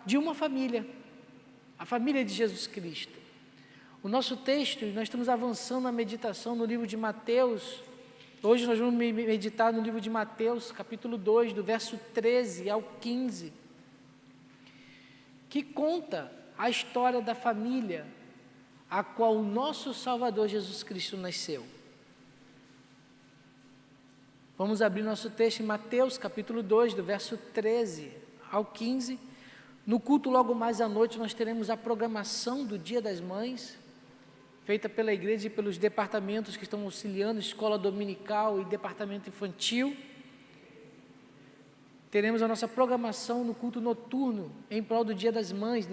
de uma família, a família de Jesus Cristo. O nosso texto, nós estamos avançando na meditação no livro de Mateus. Hoje nós vamos meditar no livro de Mateus, capítulo 2, do verso 13 ao 15, que conta a história da família a qual o nosso Salvador Jesus Cristo nasceu. Vamos abrir nosso texto em Mateus, capítulo 2, do verso 13 ao 15. No culto logo mais à noite nós teremos a programação do Dia das Mães, feita pela igreja e pelos departamentos que estão auxiliando, escola dominical e departamento infantil. Teremos a nossa programação no culto noturno, em prol do Dia das Mães,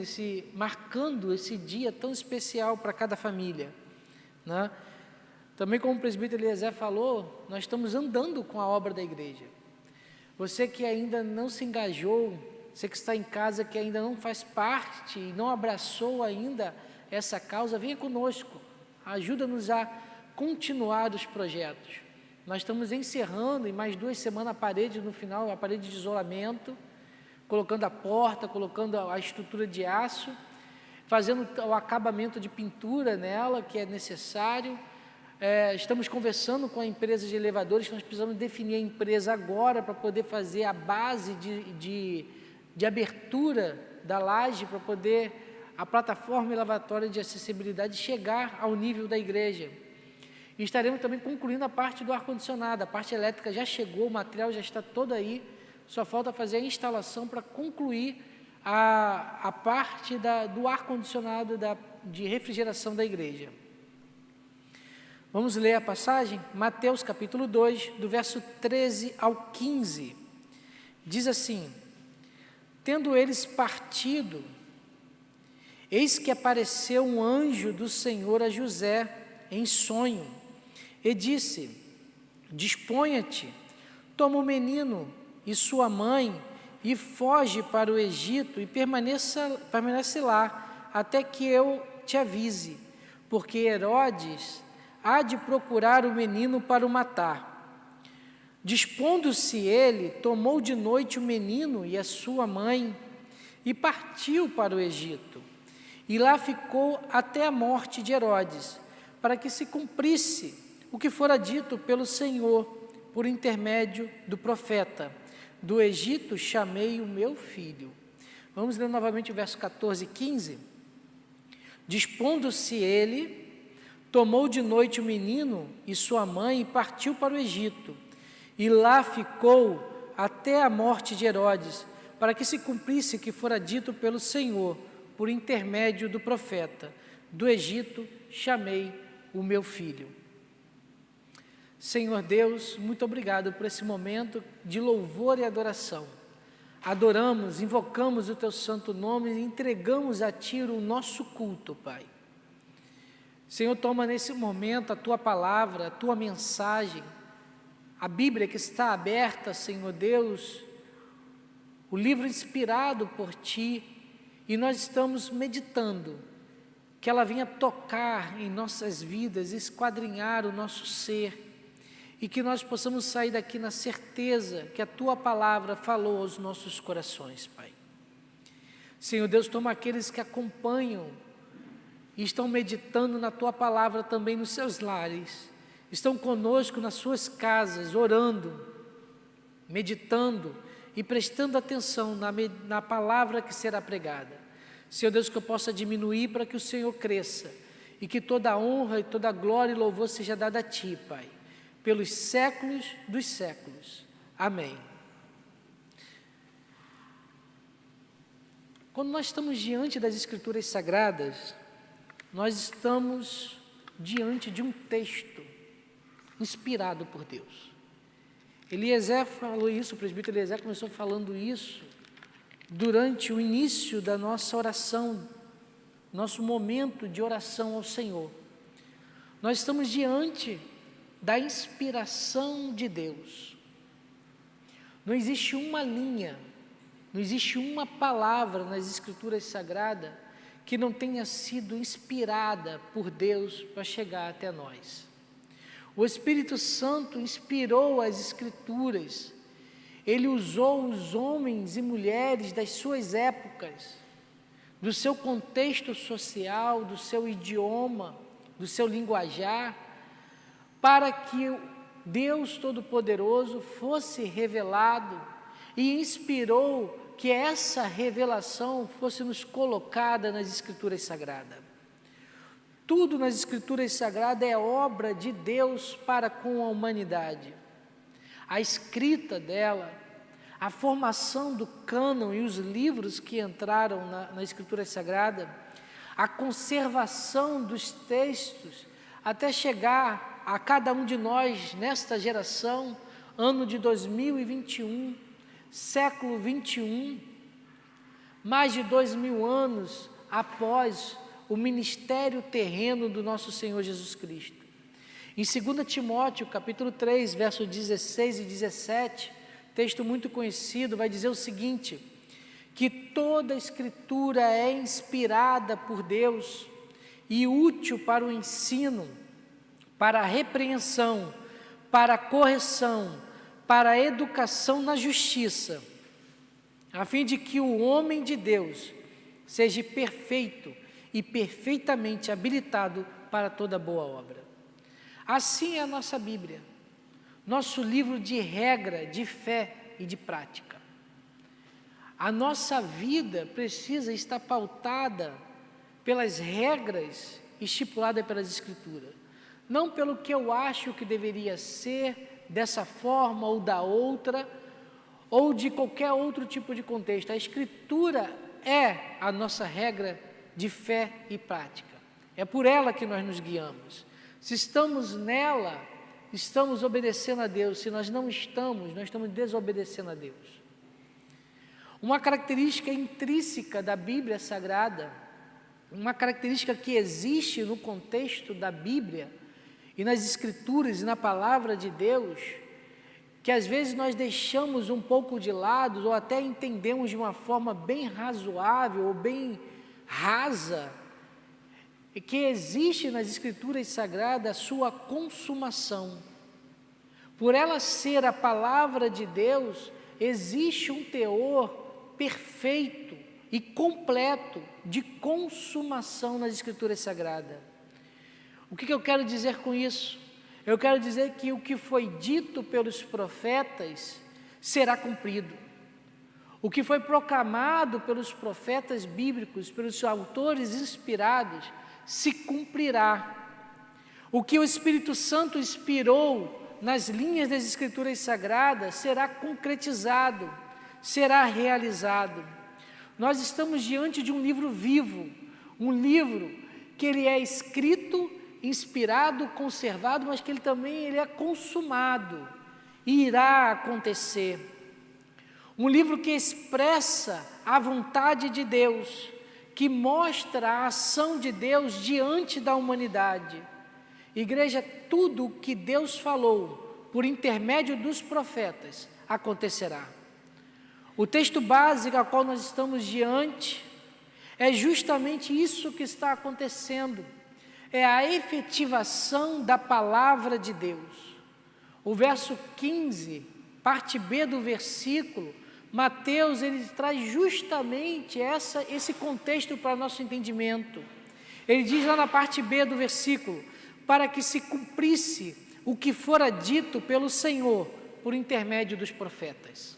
marcando esse dia tão especial para cada família, né? Também, como o presbítero Eliezer falou, nós estamos andando com a obra da igreja. Você que ainda não se engajou, você que está em casa, que ainda não faz parte e não abraçou ainda essa causa, venha conosco, ajuda-nos a continuar os projetos. Nós estamos encerrando em mais 2 semanas a parede, no final, a parede de isolamento, colocando a porta, colocando a estrutura de aço, fazendo o acabamento de pintura nela, que é necessário. Estamos conversando com a empresa de elevadores, nós precisamos definir a empresa agora para poder fazer a base de abertura da laje, para poder a plataforma elevatória de acessibilidade chegar ao nível da igreja. E estaremos também concluindo a parte do ar-condicionado, a parte elétrica já chegou, o material já está todo aí, só falta fazer a instalação para concluir a parte do ar-condicionado de refrigeração da igreja. Vamos ler a passagem? Mateus capítulo 2, do verso 13 ao 15. Diz assim: tendo eles partido, eis que apareceu um anjo do Senhor a José em sonho, e disse: disponha-te, toma o menino e sua mãe, e foge para o Egito, e permanece lá, até que eu te avise, porque Herodes há de procurar o menino para o matar. Dispondo-se ele, tomou de noite o menino e a sua mãe, e partiu para o Egito. E lá ficou até a morte de Herodes, para que se cumprisse o que fora dito pelo Senhor, por intermédio do profeta: do Egito chamei o meu filho. Vamos ler novamente o verso 14 e 15. Dispondo-se ele, tomou de noite o menino e sua mãe e partiu para o Egito. E lá ficou até a morte de Herodes, para que se cumprisse o que fora dito pelo Senhor, por intermédio do profeta: do Egito chamei o meu filho. Senhor Deus, muito obrigado por esse momento de louvor e adoração. Adoramos, invocamos o teu santo nome e entregamos a ti o nosso culto, Pai. Senhor, toma nesse momento a tua palavra, a tua mensagem, a Bíblia que está aberta, Senhor Deus, o livro inspirado por ti, e nós estamos meditando, que ela venha tocar em nossas vidas, esquadrinhar o nosso ser, e que nós possamos sair daqui na certeza que a tua palavra falou aos nossos corações, Pai. Senhor Deus, toma aqueles que acompanham e estão meditando na tua palavra também nos seus lares, estão conosco nas suas casas, orando, meditando e prestando atenção na palavra que será pregada. Senhor Deus, que eu possa diminuir para que o Senhor cresça, e que toda a honra e toda a glória e louvor seja dada a ti, Pai, pelos séculos dos séculos. Amém. Quando nós estamos diante das Escrituras Sagradas, nós estamos diante de um texto inspirado por Deus. Eliezer falou isso, o presbítero Eliezer começou falando isso durante o início da nossa oração, nosso momento de oração ao Senhor. Nós estamos diante da inspiração de Deus. Não existe uma linha, não existe uma palavra nas Escrituras Sagradas que não tenha sido inspirada por Deus para chegar até nós. O Espírito Santo inspirou as Escrituras, ele usou os homens e mulheres das suas épocas do seu contexto social, do seu idioma, do seu linguajar, para que o Deus Todo-Poderoso fosse revelado e inspirou que essa revelação fosse nos colocada nas Escrituras Sagradas. Tudo nas Escrituras Sagradas é obra de Deus para com a humanidade. A escrita dela, a formação do cânon e os livros que entraram na Escritura Sagrada, a conservação dos textos, até chegar a cada um de nós nesta geração, ano de 2021, século 21, mais de 2000 anos após o ministério terreno do nosso Senhor Jesus Cristo. Em 2 Timóteo, capítulo 3, versos 16 e 17, texto muito conhecido, vai dizer o seguinte, que toda a Escritura é inspirada por Deus e útil para o ensino, para a repreensão, para a correção, para a educação na justiça, a fim de que o homem de Deus seja perfeito e perfeitamente habilitado para toda boa obra. Assim é a nossa Bíblia, nosso livro de regra, de fé e de prática. A nossa vida precisa estar pautada pelas regras estipuladas pelas Escrituras, não pelo que eu acho que deveria ser, dessa forma ou da outra, ou de qualquer outro tipo de contexto. A Escritura é a nossa regra de fé e prática. É por ela que nós nos guiamos. Se estamos nela, estamos obedecendo a Deus. Se nós não estamos, nós estamos desobedecendo a Deus. Uma característica intrínseca da Bíblia Sagrada, uma característica que existe no contexto da Bíblia e nas Escrituras e na Palavra de Deus, que às vezes nós deixamos um pouco de lado ou até entendemos de uma forma bem razoável ou bem rasa, e que existe nas Escrituras Sagradas a sua consumação. Por ela ser a Palavra de Deus, existe um teor perfeito e completo de consumação nas Escrituras Sagradas. O que eu quero dizer com isso? Eu quero dizer que o que foi dito pelos profetas será cumprido. O que foi proclamado pelos profetas bíblicos, pelos autores inspirados, se cumprirá. O que o Espírito Santo inspirou nas linhas das Escrituras Sagradas será concretizado, será realizado. Nós estamos diante de um livro vivo, um livro que ele é escrito, inspirado, conservado, mas que ele também é consumado e irá acontecer. Um livro que expressa a vontade de Deus, que mostra a ação de Deus diante da humanidade. Igreja, tudo o que Deus falou por intermédio dos profetas acontecerá. O texto básico ao qual nós estamos diante é justamente isso que está acontecendo. É a efetivação da palavra de Deus. O verso 15, parte B do versículo, Mateus, ele traz justamente esse contexto para nosso entendimento. Ele diz lá na parte B do versículo, para que se cumprisse o que fora dito pelo Senhor, por intermédio dos profetas.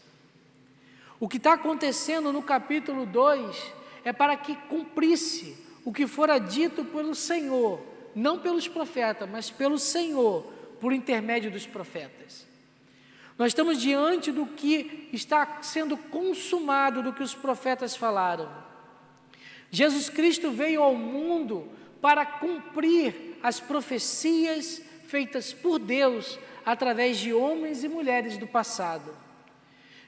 O que está acontecendo no capítulo 2 é para que cumprisse o que fora dito pelo Senhor, não pelos profetas, mas pelo Senhor, por intermédio dos profetas. Nós estamos diante do que está sendo consumado, do que os profetas falaram. Jesus Cristo veio ao mundo para cumprir as profecias feitas por Deus através de homens e mulheres do passado.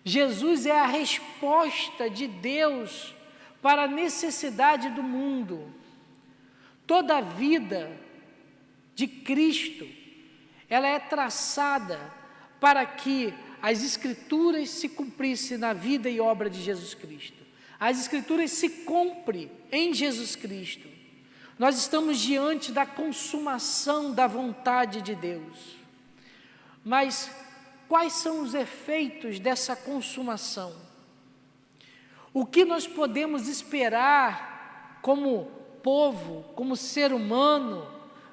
Jesus é a resposta de Deus para a necessidade do mundo. Toda a vida de Cristo, ela é traçada para que as Escrituras se cumprissem na vida e obra de Jesus Cristo. As Escrituras se cumprem em Jesus Cristo. Nós estamos diante da consumação da vontade de Deus. Mas quais são os efeitos dessa consumação? O que nós podemos esperar como povo, como ser humano,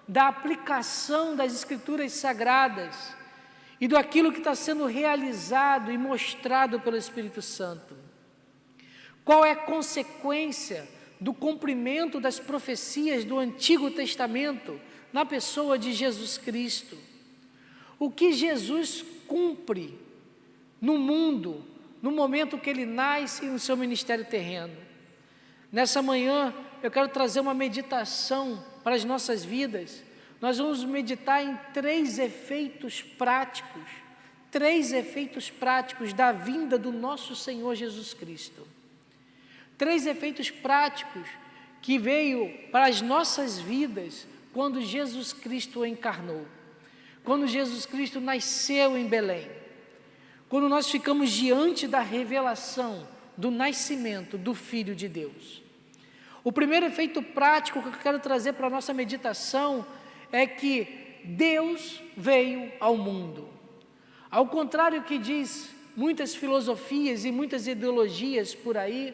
da aplicação das Escrituras Sagradas e do aquilo que está sendo realizado e mostrado pelo Espírito Santo. Qual é a consequência do cumprimento das profecias do Antigo Testamento na pessoa de Jesus Cristo? O que Jesus cumpre no mundo, no momento que ele nasce e no seu ministério terreno. Nessa manhã, eu quero trazer uma meditação para as nossas vidas. Nós vamos meditar em 3 efeitos práticos da vinda do nosso Senhor Jesus Cristo. 3 efeitos práticos que veio para as nossas vidas quando Jesus Cristo encarnou, quando Jesus Cristo nasceu em Belém, quando nós ficamos diante da revelação do nascimento do Filho de Deus. O primeiro efeito prático que eu quero trazer para a nossa meditação é que Deus veio ao mundo. Ao contrário do que diz muitas filosofias e muitas ideologias por aí,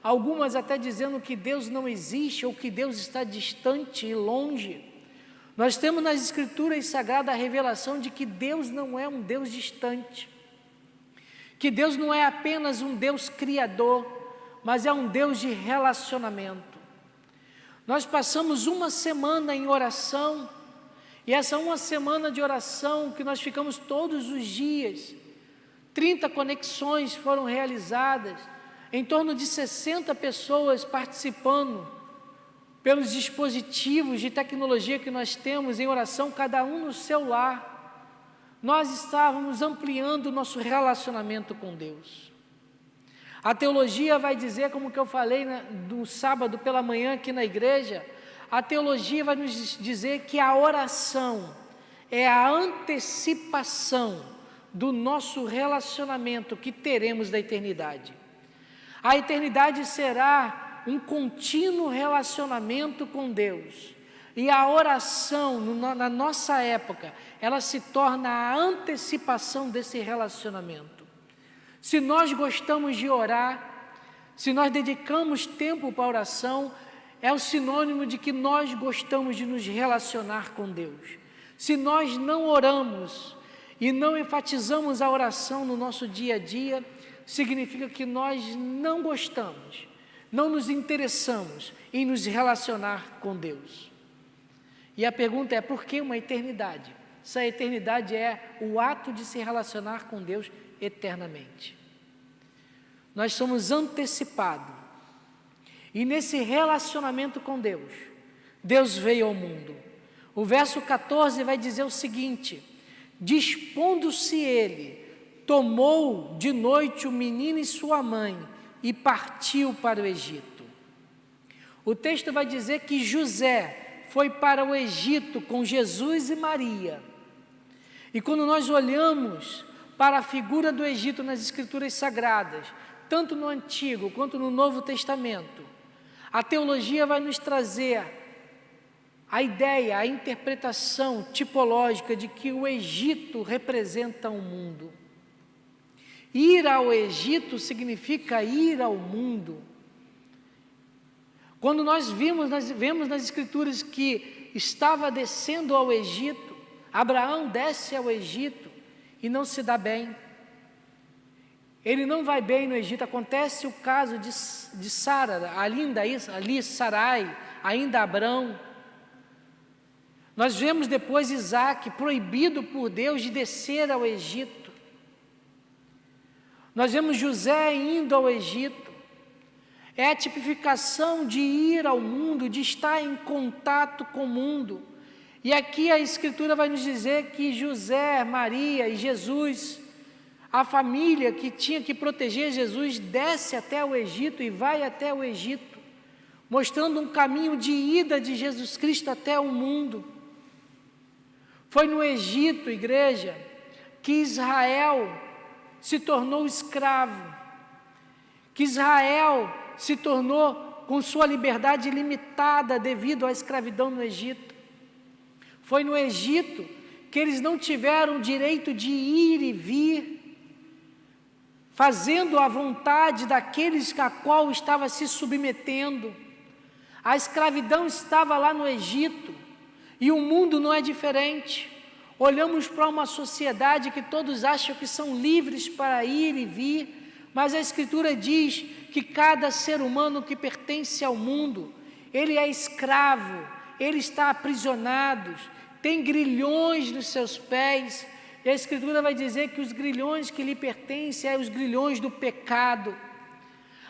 algumas até dizendo que Deus não existe ou que Deus está distante e longe, nós temos nas Escrituras Sagradas a revelação de que Deus não é um Deus distante, que Deus não é apenas um Deus criador, mas é um Deus de relacionamento. Nós passamos uma semana em oração, e essa uma semana de oração que nós ficamos todos os dias, 30 conexões foram realizadas, em torno de 60 pessoas participando, pelos dispositivos de tecnologia que nós temos em oração, cada um no seu lar. Nós estávamos ampliando o nosso relacionamento com Deus. A teologia vai dizer, como que eu falei no sábado pela manhã aqui na igreja, a teologia vai nos dizer que a oração é a antecipação do nosso relacionamento que teremos da eternidade. A eternidade será um contínuo relacionamento com Deus. E a oração, na nossa época, ela se torna a antecipação desse relacionamento. Se nós gostamos de orar, se nós dedicamos tempo para a oração, é o sinônimo de que nós gostamos de nos relacionar com Deus. Se nós não oramos e não enfatizamos a oração no nosso dia a dia, significa que nós não gostamos, não nos interessamos em nos relacionar com Deus. E a pergunta é, por que uma eternidade? Se a eternidade é o ato de se relacionar com Deus eternamente. Nós somos antecipados. E nesse relacionamento com Deus, Deus veio ao mundo. O verso 14 vai dizer o seguinte: dispondo-se ele, tomou de noite o menino e sua mãe e partiu para o Egito. O texto vai dizer que José foi para o Egito com Jesus e Maria. E quando nós olhamos para a figura do Egito nas Escrituras Sagradas, tanto no Antigo quanto no Novo Testamento, a teologia vai nos trazer a ideia, a interpretação tipológica de que o Egito representa o mundo. Ir ao Egito significa ir ao mundo. Quando nós vemos nas Escrituras que estava descendo ao Egito, Abraão desce ao Egito e não se dá bem. Ele não vai bem no Egito. Acontece o caso de Sara, ali Sarai, ainda Abrão. Nós vemos depois Isaac proibido por Deus de descer ao Egito. Nós vemos José indo ao Egito. É a tipificação de ir ao mundo, de estar em contato com o mundo. E aqui a Escritura vai nos dizer que José, Maria e Jesus, a família que tinha que proteger Jesus, desce até o Egito e vai até o Egito, mostrando um caminho de ida de Jesus Cristo até o mundo. Foi no Egito, igreja, que Israel se tornou escravo, que Israel se tornou com sua liberdade limitada devido à escravidão no Egito. Foi no Egito que eles não tiveram o direito de ir e vir, fazendo a vontade daqueles a qual estava se submetendo. A escravidão estava lá no Egito e o mundo não é diferente. Olhamos para uma sociedade que todos acham que são livres para ir e vir, mas a Escritura diz que cada ser humano que pertence ao mundo, ele é escravo, ele está aprisionado, tem grilhões nos seus pés, e a Escritura vai dizer que os grilhões que lhe pertencem são os grilhões do pecado.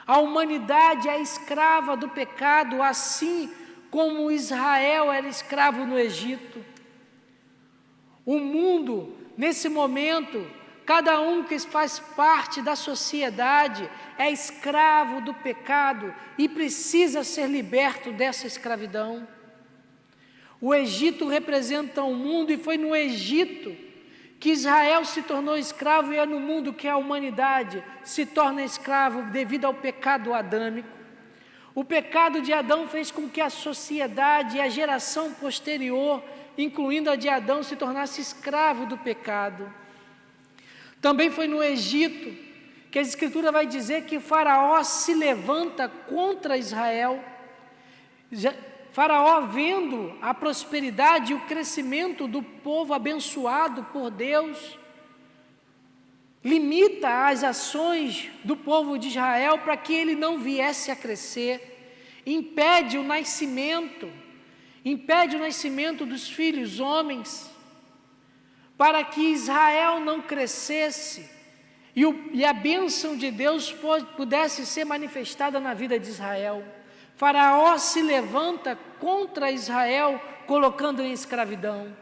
A humanidade é escrava do pecado, assim como Israel era escravo no Egito. O mundo, nesse momento, cada um que faz parte da sociedade é escravo do pecado e precisa ser liberto dessa escravidão. O Egito representa o mundo e foi no Egito que Israel se tornou escravo, e é no mundo que a humanidade se torna escravo devido ao pecado adâmico. O pecado de Adão fez com que a sociedade e a geração posterior, incluindo a de Adão, se tornasse escravo do pecado. Também foi no Egito que a Escritura vai dizer que Faraó se levanta contra Israel. Faraó, vendo a prosperidade e o crescimento do povo abençoado por Deus, limita as ações do povo de Israel para que ele não viesse a crescer, impede o nascimento dos filhos homens, para que Israel não crescesse e a bênção de Deus pudesse ser manifestada na vida de Israel. Faraó se levanta contra Israel, colocando em escravidão.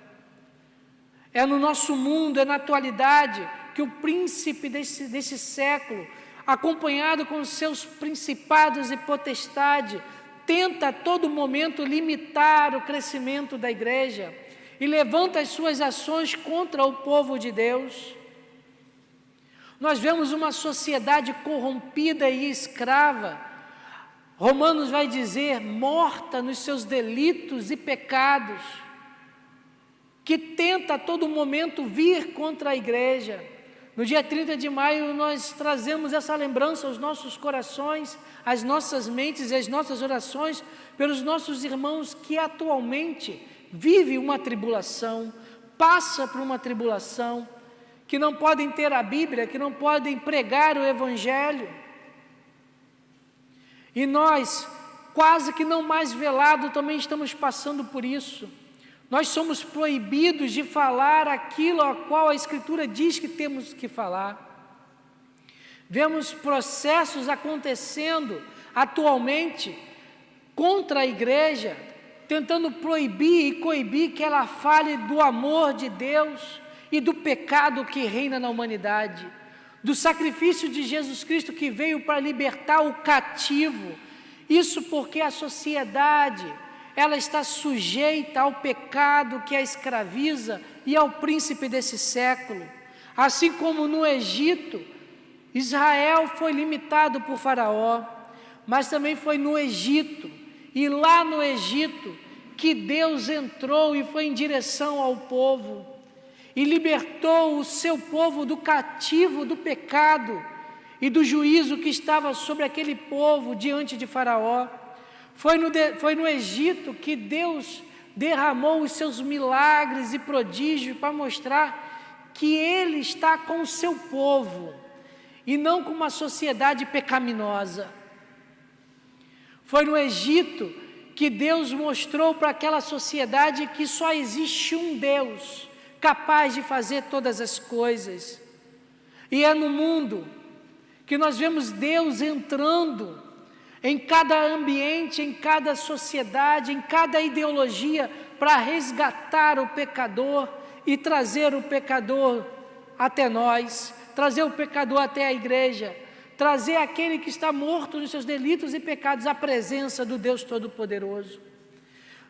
É no nosso mundo, é na atualidade, que o príncipe desse século, acompanhado com os seus principados e potestade, tenta a todo momento limitar o crescimento da igreja e levanta as suas ações contra o povo de Deus. Nós vemos uma sociedade corrompida e escrava. Romanos vai dizer, morta nos seus delitos e pecados, que tenta a todo momento vir contra a igreja. No dia 30 de maio nós trazemos essa lembrança aos nossos corações, às nossas mentes e às nossas orações, pelos nossos irmãos que atualmente vivem uma tribulação, passam por uma tribulação, que não podem ter a Bíblia, que não podem pregar o Evangelho. E nós, quase que não mais velado, também estamos passando por isso. Nós somos proibidos de falar aquilo a qual a Escritura diz que temos que falar. Vemos processos acontecendo atualmente contra a igreja, tentando proibir e coibir que ela fale do amor de Deus e do pecado que reina na humanidade, do sacrifício de Jesus Cristo que veio para libertar o cativo. Isso porque a sociedade, ela está sujeita ao pecado que a escraviza e ao príncipe desse século. Assim como no Egito, Israel foi limitado por Faraó, mas também foi no Egito, e lá no Egito, que Deus entrou e foi em direção ao povo, e libertou o seu povo do cativo do pecado e do juízo que estava sobre aquele povo diante de Faraó. Foi no Egito que Deus derramou os seus milagres e prodígios para mostrar que Ele está com o seu povo e não com uma sociedade pecaminosa. Foi no Egito que Deus mostrou para aquela sociedade que só existe um Deus capaz de fazer todas as coisas. E é no mundo que nós vemos Deus entrando em cada ambiente, em cada sociedade, em cada ideologia, para resgatar o pecador e trazer o pecador até nós, trazer o pecador até a igreja, trazer aquele que está morto nos seus delitos e pecados à presença do Deus Todo-Poderoso.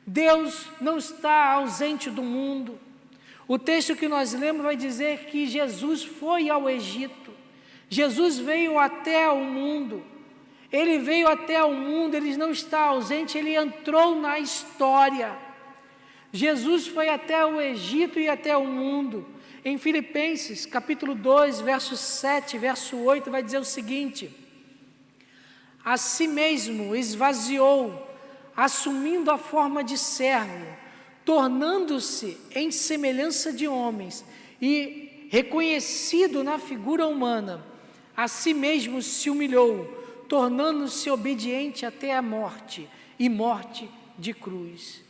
Deus não está ausente do mundo. O texto que nós lemos vai dizer que Jesus foi ao Egito, Jesus veio até o mundo, Ele veio até o mundo, Ele não está ausente, Ele entrou na história. Jesus foi até o Egito e até o mundo. Em Filipenses, capítulo 2, verso 7, verso 8, vai dizer o seguinte: a si mesmo esvaziou, assumindo a forma de servo, tornando-se em semelhança de homens e reconhecido na figura humana, a si mesmo se humilhou, tornando-se obediente até a morte, e morte de cruz.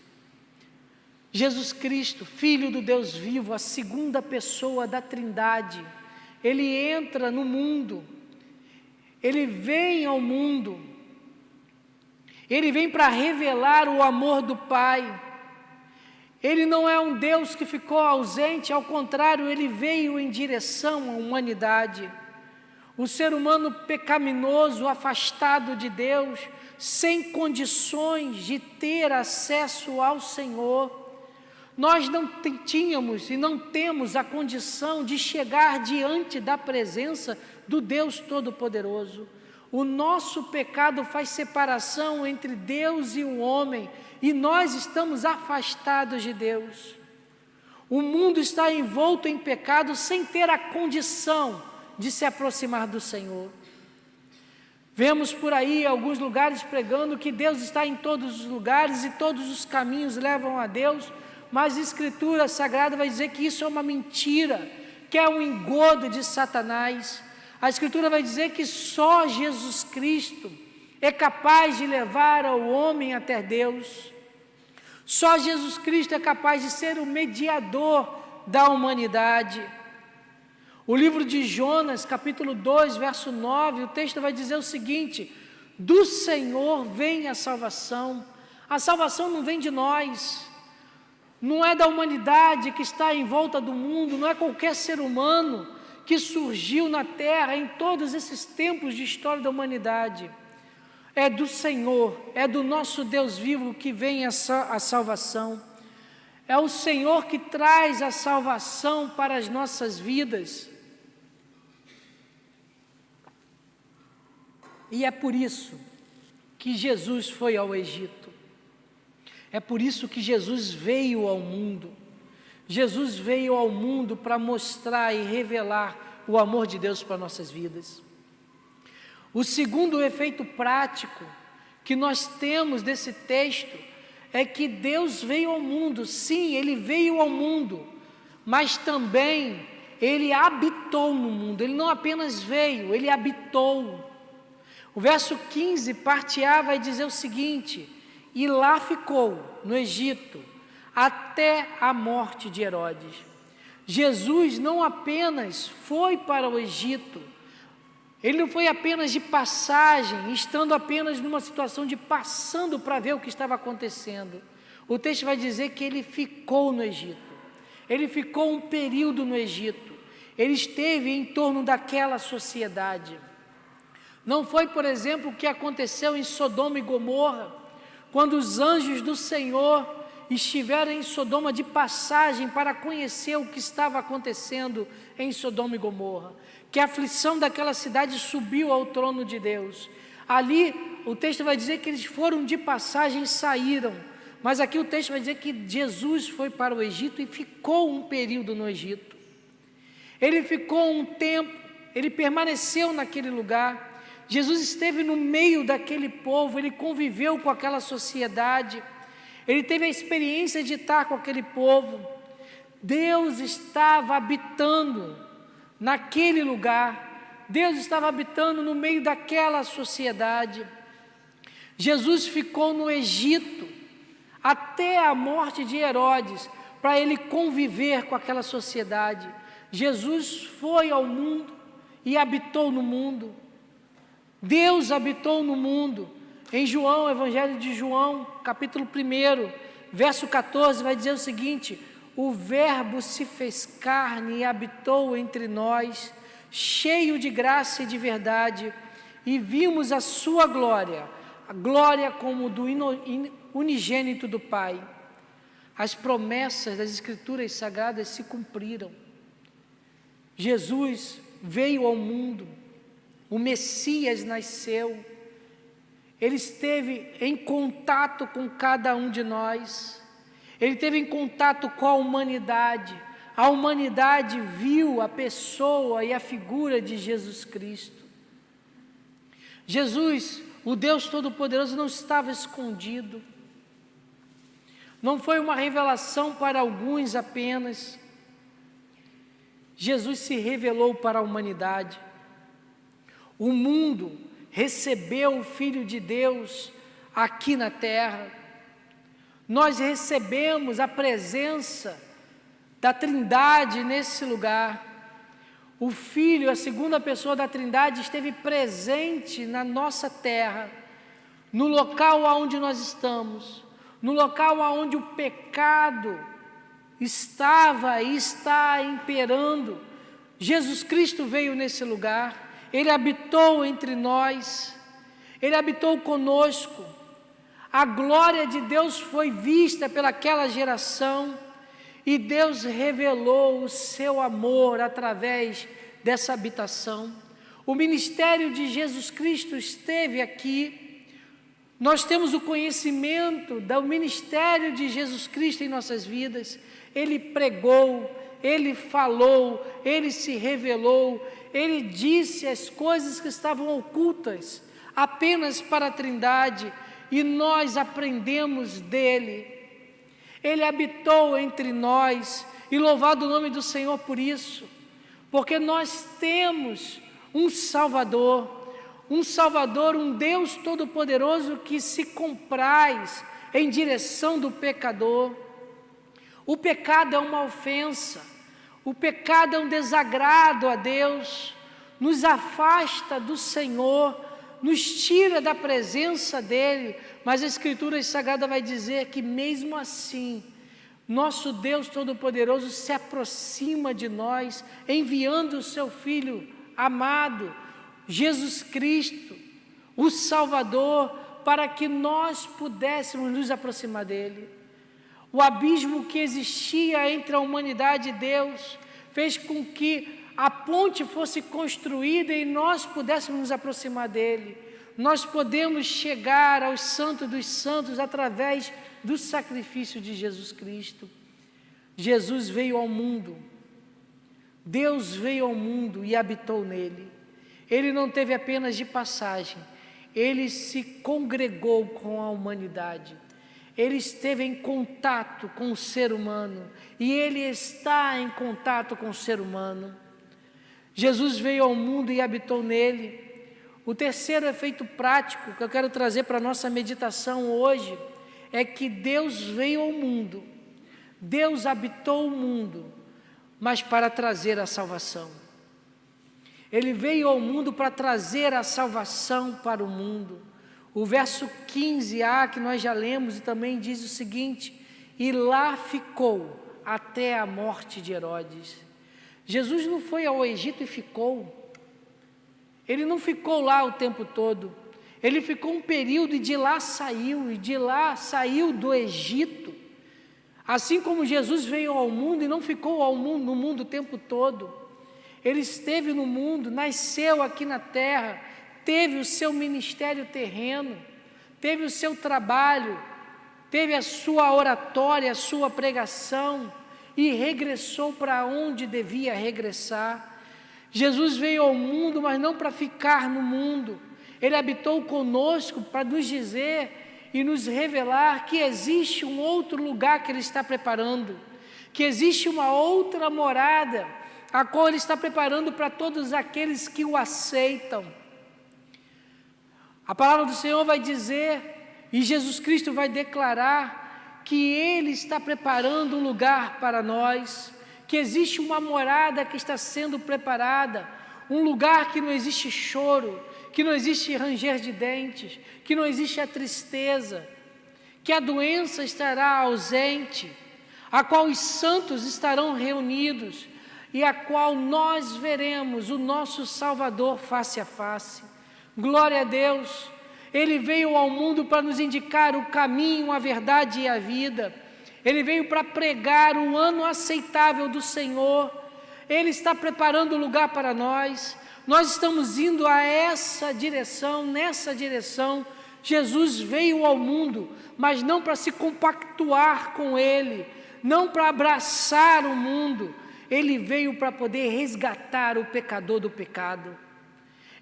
Jesus Cristo, Filho do Deus vivo, a segunda pessoa da Trindade, Ele entra no mundo, Ele vem ao mundo, Ele vem para revelar o amor do Pai. Ele não é um Deus que ficou ausente, ao contrário, Ele veio em direção à humanidade. O ser humano pecaminoso, afastado de Deus, sem condições de ter acesso ao Senhor. Nós não tínhamos e não temos a condição de chegar diante da presença do Deus Todo-Poderoso. O nosso pecado faz separação entre Deus e o homem, e nós estamos afastados de Deus. O mundo está envolto em pecado sem ter a condição de se aproximar do Senhor. Vemos por aí alguns lugares pregando que Deus está em todos os lugares e todos os caminhos levam a Deus, mas a Escritura Sagrada vai dizer que isso é uma mentira, que é um engodo de Satanás. A Escritura vai dizer que só Jesus Cristo é capaz de levar ao homem até Deus. Só Jesus Cristo é capaz de ser o mediador da humanidade. O livro de Jonas, capítulo 2, verso 9, o texto vai dizer o seguinte: do Senhor vem a salvação não vem de nós, não é da humanidade que está em volta do mundo, não é qualquer ser humano que surgiu na terra em todos esses tempos de história da humanidade. É do Senhor, é do nosso Deus vivo que vem a salvação. É o Senhor que traz a salvação para as nossas vidas. E é por isso que Jesus foi ao Egito. É por isso que Jesus veio ao mundo. Jesus veio ao mundo para mostrar e revelar o amor de Deus para nossas vidas. O segundo efeito prático que nós temos desse texto é que Deus veio ao mundo. Sim, Ele veio ao mundo, mas também Ele habitou no mundo. Ele não apenas veio, Ele habitou. O verso 15, parte A, vai dizer o seguinte: e lá ficou, no Egito, até a morte de Herodes. Jesus não apenas foi para o Egito, Ele não foi apenas de passagem, estando apenas numa situação de passando para ver o que estava acontecendo. O texto vai dizer que Ele ficou no Egito. Ele ficou um período no Egito. Ele esteve em torno daquela sociedade. Não foi, por exemplo, o que aconteceu em Sodoma e Gomorra, quando os anjos do Senhor estiveram em Sodoma de passagem para conhecer o que estava acontecendo em Sodoma e Gomorra, que a aflição daquela cidade subiu ao trono de Deus. Ali o texto vai dizer que eles foram de passagem e saíram, mas aqui o texto vai dizer que Jesus foi para o Egito e ficou um período no Egito. Ele ficou um tempo, Ele permaneceu naquele lugar. Jesus esteve no meio daquele povo, Ele conviveu com aquela sociedade, Ele teve a experiência de estar com aquele povo. Deus estava habitando naquele lugar, Deus estava habitando no meio daquela sociedade. Jesus ficou no Egito até a morte de Herodes, para Ele conviver com aquela sociedade. Jesus foi ao mundo e habitou no mundo. Deus habitou no mundo. Em João, Evangelho de João, capítulo 1, verso 14, vai dizer o seguinte: o Verbo se fez carne e habitou entre nós, cheio de graça e de verdade, e vimos a sua glória, a glória como do unigênito do Pai. As promessas das Escrituras Sagradas se cumpriram. Jesus veio ao mundo, o Messias nasceu, Ele esteve em contato com cada um de nós, Ele esteve em contato com a humanidade viu a pessoa e a figura de Jesus Cristo. Jesus o Deus Todo-Poderoso não estava escondido. Não foi uma revelação para alguns apenas. Jesus se revelou para a humanidade. O mundo recebeu o Filho de Deus aqui na terra. Nós recebemos a presença da Trindade nesse lugar. O Filho, a segunda pessoa da Trindade, esteve presente na nossa terra, no local onde nós estamos, no local onde o pecado estava e está imperando. Jesus Cristo veio nesse lugar, Ele habitou entre nós, Ele habitou conosco. A glória de Deus foi vista pelaquela geração, e Deus revelou o seu amor através dessa habitação. O ministério de Jesus Cristo esteve aqui. Nós temos o conhecimento do ministério de Jesus Cristo em nossas vidas. Ele pregou, Ele falou, Ele se revelou, Ele disse as coisas que estavam ocultas apenas para a Trindade, e nós aprendemos dele. Ele habitou entre nós, e louvado o nome do Senhor por isso, porque nós temos um Salvador, um Deus Todo-Poderoso que se compraz em direção do pecador. O pecado é uma ofensa, o pecado é um desagrado a Deus, nos afasta do Senhor, nos tira da presença dEle, mas a Escritura Sagrada vai dizer que mesmo assim, nosso Deus Todo-Poderoso se aproxima de nós, enviando o seu Filho amado, Jesus Cristo, o Salvador, para que nós pudéssemos nos aproximar dEle. O abismo que existia entre a humanidade e Deus fez com que a ponte fosse construída e nós pudéssemos nos aproximar dEle. Nós podemos chegar aos santos dos santos através do sacrifício de Jesus Cristo. Jesus veio ao mundo, Deus veio ao mundo e habitou nele. Ele não teve apenas de passagem, Ele se congregou com a humanidade. Ele esteve em contato com o ser humano e Ele está em contato com o ser humano. Jesus veio ao mundo e habitou nele. O terceiro efeito prático que eu quero trazer para a nossa meditação hoje é que Deus veio ao mundo, Deus habitou o mundo, mas para trazer a salvação. Ele veio ao mundo para trazer a salvação para o mundo. O verso 15a que nós já lemos e também diz o seguinte: e lá ficou até a morte de Herodes. Jesus não foi ao Egito e ficou. Ele não ficou lá o tempo todo. Ele ficou um período e de lá saiu do Egito. Assim como Jesus veio ao mundo e não ficou no mundo o tempo todo. Ele esteve no mundo, nasceu aqui na terra, teve o seu ministério terreno, teve o seu trabalho, teve a sua oratória, a sua pregação e regressou para onde devia regressar. Jesus veio ao mundo, mas não para ficar no mundo. Ele habitou conosco para nos dizer e nos revelar que existe um outro lugar que Ele está preparando, que existe uma outra morada, a qual Ele está preparando para todos aqueles que o aceitam. A palavra do Senhor vai dizer, e Jesus Cristo vai declarar, que Ele está preparando um lugar para nós, que existe uma morada que está sendo preparada, um lugar que não existe choro, que não existe ranger de dentes, que não existe a tristeza, que a doença estará ausente, a qual os santos estarão reunidos e a qual nós veremos o nosso Salvador face a face. Glória a Deus! Ele veio ao mundo para nos indicar o caminho, a verdade e a vida. Ele veio para pregar o ano aceitável do Senhor. Ele está preparando o lugar para nós. Nós estamos indo a essa direção, nessa direção. Jesus veio ao mundo, mas não para se compactuar com ele, não para abraçar o mundo. Ele veio para poder resgatar o pecador do pecado.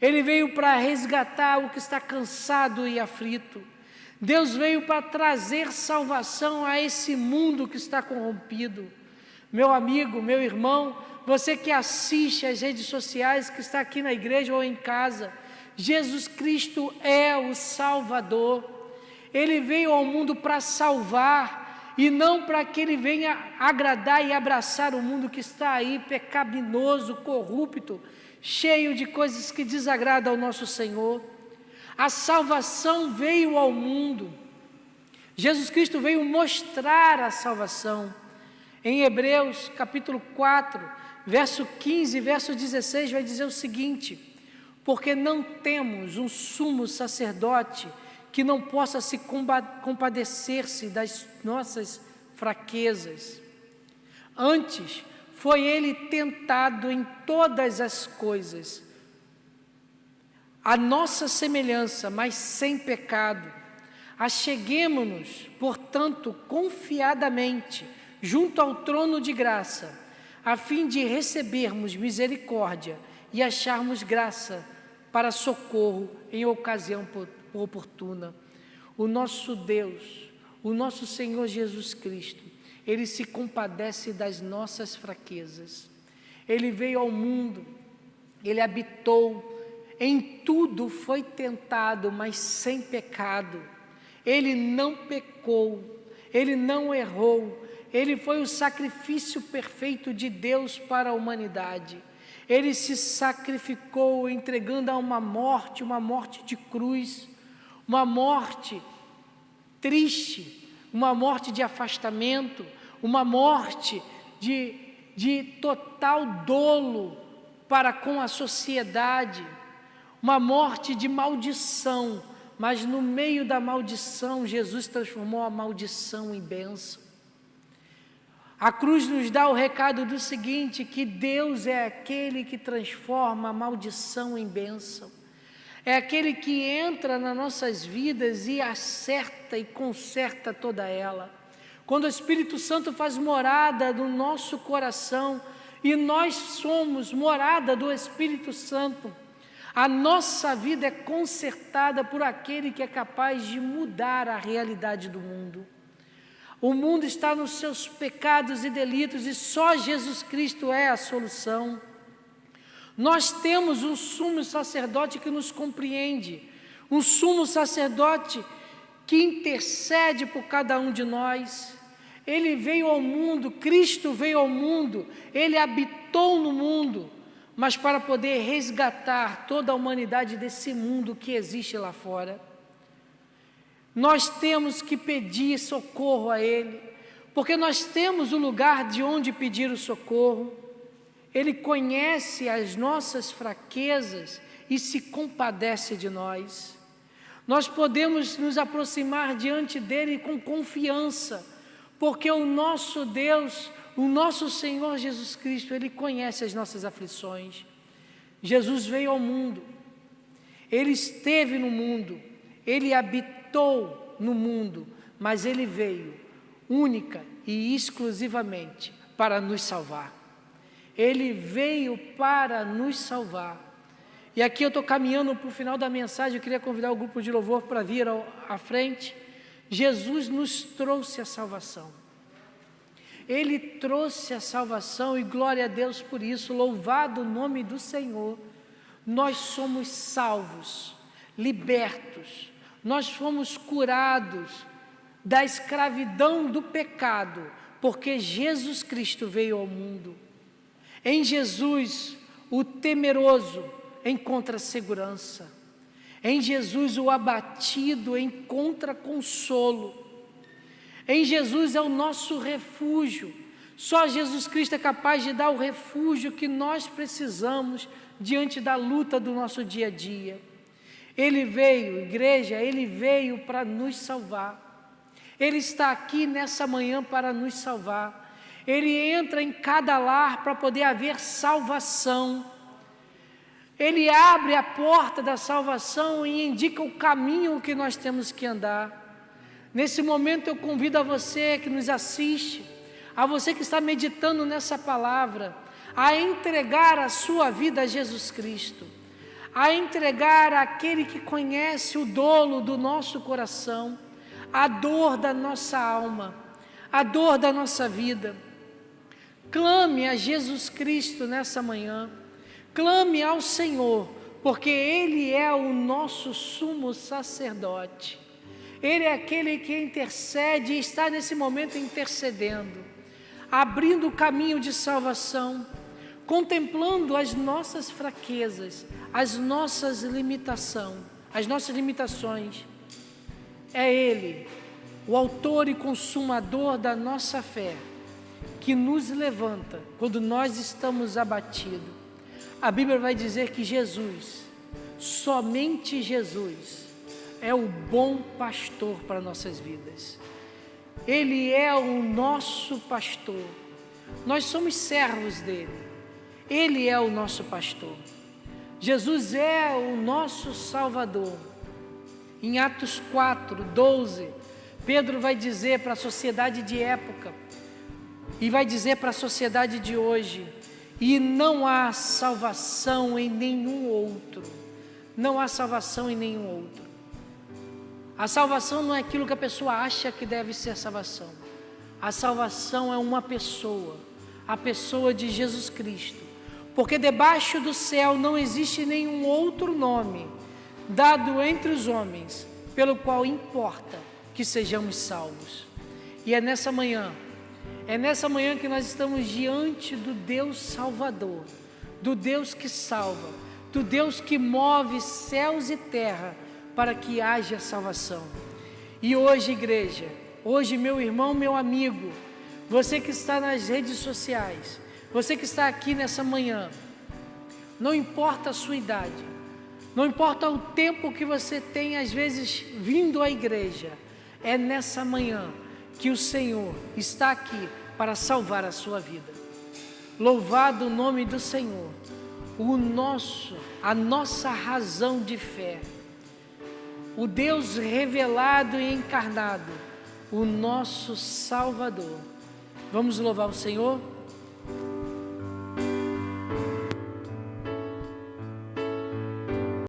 Ele veio para resgatar o que está cansado e aflito. Deus veio para trazer salvação a esse mundo que está corrompido. Meu amigo, meu irmão, você que assiste às redes sociais, que está aqui na igreja ou em casa, Jesus Cristo é o Salvador. Ele veio ao mundo para salvar, e não para que Ele venha agradar e abraçar o mundo que está aí pecaminoso, corrupto, cheio de coisas que desagradam ao nosso Senhor. A salvação veio ao mundo. Jesus Cristo veio mostrar a salvação. Em Hebreus capítulo 4, verso 15, verso 16, vai dizer o seguinte: porque não temos um sumo sacerdote que não possa se compadecer-se das nossas fraquezas. Antes, foi Ele tentado em todas as coisas, a nossa semelhança, mas sem pecado. Acheguemo-nos, portanto, confiadamente, junto ao trono de graça, a fim de recebermos misericórdia e acharmos graça para socorro em ocasião oportuna. O nosso Deus, o nosso Senhor Jesus Cristo, Ele se compadece das nossas fraquezas. Ele veio ao mundo, Ele habitou, em tudo foi tentado, mas sem pecado. Ele não pecou, Ele não errou, Ele foi o sacrifício perfeito de Deus para a humanidade. Ele se sacrificou entregando a uma morte de cruz, uma morte triste, uma morte de afastamento, uma morte de total dolo para com a sociedade, uma morte de maldição, mas no meio da maldição, Jesus transformou a maldição em bênção. A cruz nos dá o recado do seguinte, que Deus é aquele que transforma a maldição em bênção. É aquele que entra nas nossas vidas e acerta e conserta toda ela. Quando o Espírito Santo faz morada no nosso coração, e nós somos morada do Espírito Santo, a nossa vida é consertada por aquele que é capaz de mudar a realidade do mundo. O mundo está nos seus pecados e delitos e só Jesus Cristo é a solução. Nós temos um sumo sacerdote que nos compreende, um sumo sacerdote que intercede por cada um de nós. Ele veio ao mundo, Cristo veio ao mundo, Ele habitou no mundo, mas para poder resgatar toda a humanidade desse mundo que existe lá fora. Nós temos que pedir socorro a Ele, porque nós temos o lugar de onde pedir o socorro. Ele conhece as nossas fraquezas e se compadece de nós. Nós podemos nos aproximar diante dEle com confiança, porque o nosso Deus, o nosso Senhor Jesus Cristo, Ele conhece as nossas aflições. Jesus veio ao mundo, Ele esteve no mundo, Ele habitou no mundo, mas Ele veio única e exclusivamente para nos salvar. Ele veio para nos salvar. E aqui eu estou caminhando para o final da mensagem, eu queria convidar o grupo de louvor para vir à frente. Jesus nos trouxe a salvação. Ele trouxe a salvação e glória a Deus por isso, louvado o nome do Senhor. Nós somos salvos, libertos, nós fomos curados da escravidão do pecado, porque Jesus Cristo veio ao mundo. Em Jesus, o temeroso encontra segurança. Em Jesus, o abatido encontra consolo. Em Jesus é o nosso refúgio. Só Jesus Cristo é capaz de dar o refúgio que nós precisamos diante da luta do nosso dia a dia. Ele veio, igreja, Ele veio para nos salvar. Ele está aqui nessa manhã para nos salvar. Ele entra em cada lar para poder haver salvação. Ele abre a porta da salvação e indica o caminho que nós temos que andar. Nesse momento eu convido a você que nos assiste, a você que está meditando nessa palavra, a entregar a sua vida a Jesus Cristo, a entregar àquele que conhece o dolo do nosso coração, a dor da nossa alma, a dor da nossa vida. Clame a Jesus Cristo nessa manhã, clame ao Senhor, porque Ele é o nosso sumo sacerdote. Ele é aquele que intercede e está nesse momento intercedendo, abrindo o caminho de salvação, contemplando as nossas fraquezas, as nossas limitações. É Ele, o autor e consumador da nossa fé, que nos levanta quando nós estamos abatidos. A Bíblia vai dizer que Jesus, somente Jesus, é o bom pastor para nossas vidas. Ele é o nosso pastor. Nós somos servos dele. Ele é o nosso pastor. Jesus é o nosso Salvador. Em Atos 4:12, Pedro vai dizer para a sociedade de época, e vai dizer para a sociedade de hoje: e não há salvação em nenhum outro. Não há salvação em nenhum outro. A salvação não é aquilo que a pessoa acha que deve ser salvação. A salvação é uma pessoa, a pessoa de Jesus Cristo. Porque debaixo do céu não existe nenhum outro nome dado entre os homens, pelo qual importa que sejamos salvos. E é nessa manhã que nós estamos diante do Deus Salvador, do Deus que salva, do Deus que move céus e terra para que haja salvação. E hoje, igreja, hoje, meu irmão, meu amigo, você que está nas redes sociais, você que está aqui nessa manhã, não importa a sua idade, não importa o tempo que você tem às vezes vindo à igreja, é nessa manhã que o Senhor está aqui para salvar a sua vida. Louvado o nome do Senhor, a nossa razão de fé, o Deus revelado e encarnado, o nosso Salvador. Vamos louvar o Senhor?